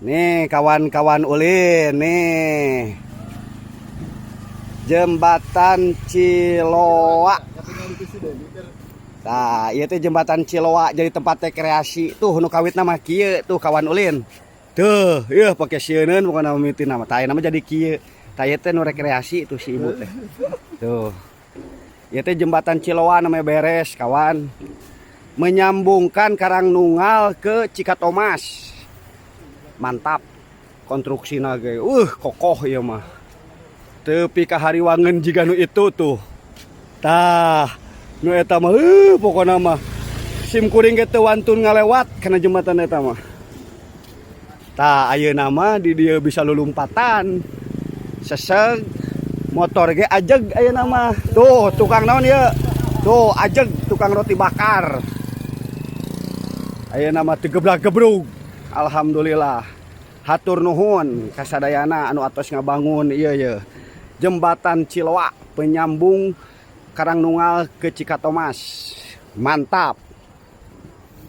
Nih kawan-kawan ulin nih. Jembatan Ciloa. Nah, ieu teh jembatan Ciloa jadi tempat rekreasi. Tuh nu kawit nama kieu tuh kawan ulin. Tuh, ieu pake sieuneuun pokona mimiti nama. Tah nama jadi kieu. Tah ieu teh nu rekreasi tuh si ibu teh. Tuh. Ieu teh jembatan Ciloa namanya beres kawan. Menyambungkan Karangnunggal ke Cikatomas. Mantap konstruksina ge. Kokoh ieu mah. Tepi kahariwangan jiga nu itu tuh. Tah, nu eta mah pokona mah sim kuring ge teu wantun ngalewat kana jembatan eta mah. Tah, ayeuna mah di dieu bisa lulumpatan. Seseg motor ge ajeg ayeuna mah. Tuh, tukang naon ieu? Tuh, ajeg tukang roti bakar. Ayeuna mah teu geblak-gebrug. Alhamdulillah. Hatur nuhun kasadayana anu atos ngabangun ieu jembatan Ciloa penyambung Karangnunggal ke Cikatomas. Mantap.